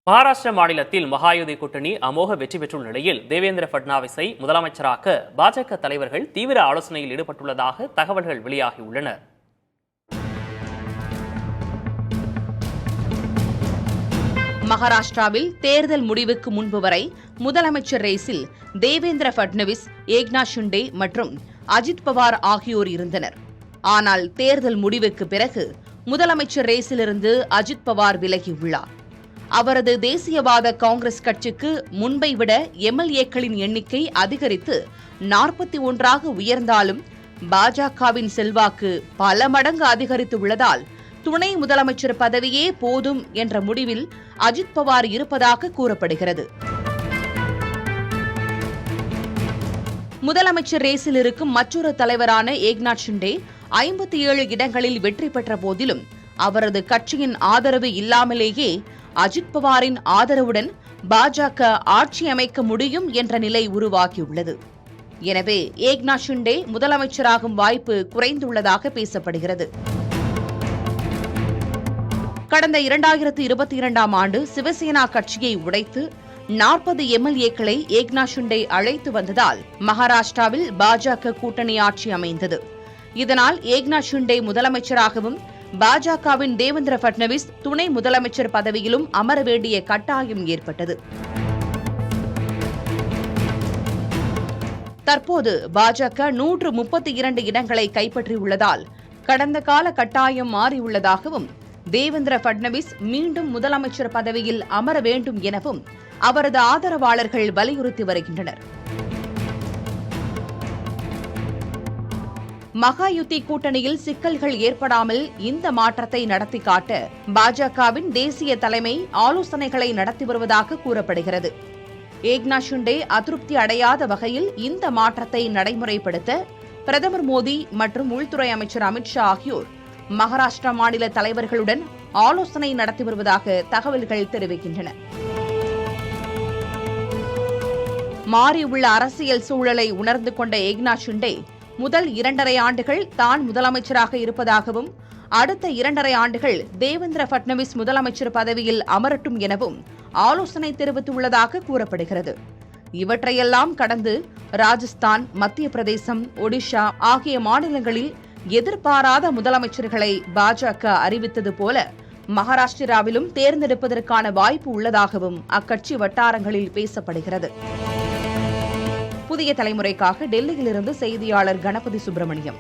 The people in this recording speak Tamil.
மகாராஷ்டிர மாநிலத்தில் மகாயுதி கூட்டணி அமோக வெற்றி பெற்றுள்ள நிலையில் தேவேந்திர பட்னாவிஸை முதலமைச்சராக்க பாஜக தலைவர்கள் தீவிர ஆலோசனையில் ஈடுபட்டுள்ளதாக தகவல்கள் வெளியாகியுள்ளன. மகாராஷ்டிராவில் தேர்தல் முடிவுக்கு முன்பு வரை முதலமைச்சர் ரேஸில் தேவேந்திர பட்னவிஸ், ஏக்நாத் ஷிண்டே மற்றும் அஜித் பவார் ஆகியோர் இருந்தனர். ஆனால் தேர்தல் முடிவுக்கு பிறகு முதலமைச்சர் ரேஸிலிருந்து அஜித் பவார் விலகியுள்ளார். அவரது தேசியவாத காங்கிரஸ் கட்சிக்கு முன்பை விட எம்எல்ஏக்களின் எண்ணிக்கை அதிகரித்து 41ஆக உயர்ந்தாலும் பாஜகவின் செல்வாக்கு பல மடங்கு அதிகரித்துள்ளதால் துணை முதலமைச்சர் பதவியே போதும் என்ற முடிவில் அஜித் பவார் இருப்பதாக கூறப்படுகிறது. முதலமைச்சர் ரேஸில் இருக்கும் மற்றொரு தலைவரான ஏக்நாத் ஷிண்டே 57 இடங்களில் வெற்றி பெற்ற போதிலும் அவரது கட்சியின் ஆதரவு இல்லாமலேயே அஜித் பவாரின் ஆதரவுடன் பாஜக ஆட்சி அமைக்க முடியும் என்ற நிலை உருவாகியுள்ளது. எனவே ஏக்நாத் ஷிண்டே முதலமைச்சராகும் வாய்ப்பு குறைந்துள்ளதாக பேசப்படுகிறது. கடந்த 2022ஆம் ஆண்டு சிவசேனா கட்சியை உடைத்து 40 எம்எல்ஏக்களை ஏக்நாத் ஷிண்டே அழைத்து வந்ததால் மகாராஷ்டிராவில் பாஜக கூட்டணி ஆட்சி அமைந்தது. இதனால் ஏக்நாத் ஷிண்டே முதலமைச்சராகவும் பாஜகவின் தேவேந்திர பட்னவிஸ் துணை முதலமைச்சர் பதவியிலும் அமர வேண்டிய கட்டாயம் ஏற்பட்டது. தற்போது பாஜக 132 இடங்களை கைப்பற்றியுள்ளதால் கடந்த கால கட்டாயம் மாறியுள்ளதாகவும் தேவேந்திர பட்னவிஸ் மீண்டும் முதலமைச்சர் பதவியில் அமர வேண்டும் எனவும் அவரது ஆதரவாளர்கள் வலியுறுத்தி வருகின்றனர். மகாயுத்தி கூட்டணியில் சிக்கல்கள் ஏற்படாமல் இந்த மாற்றத்தை நடத்தி காட்ட பாஜகவின் தேசிய தலைமை ஆலோசனைகளை நடத்தி வருவதாக கூறப்படுகிறது. ஏக்நாத் ஷிண்டே அதிருப்தி அடையாத வகையில் இந்த மாற்றத்தை நடைமுறைப்படுத்த பிரதமர் மோடி மற்றும் உள்துறை அமைச்சர் அமித்ஷா ஆகியோர் மகாராஷ்டிரா மாநில தலைவர்களுடன் ஆலோசனை நடத்தி வருவதாக தகவல்கள் தெரிவிக்கின்றன. மாறியுள்ள அரசியல் சூழலை உணர்ந்து கொண்ட ஏக்நாத் ஷிண்டே முதல் 2.5 ஆண்டுகள் தான் முதலமைச்சராக இருப்பதாகவும் அடுத்த 2.5 ஆண்டுகள் தேவேந்திர பட்னவிஸ் முதலமைச்சர் பதவியில் அமரட்டும் எனவும் ஆலோசனை தெரிவித்துள்ளதாக கூறப்படுகிறது. இவற்றையெல்லாம் கடந்து ராஜஸ்தான், மத்திய பிரதேசம், ஒடிஷா ஆகிய மாநிலங்களில் எதிர்பாராத முதலமைச்சர்களை பாஜக அறிவித்தது போல மகாராஷ்டிராவிலும் தேர்ந்தெடுப்பதற்கான வாய்ப்பு உள்ளதாகவும் அக்கட்சி வட்டாரங்களில் பேசப்படுகிறது. புதிய தலைமுறைக்காக டெல்லியிலிருந்து செய்தியாளர் கணபதி சுப்பிரமணியம்.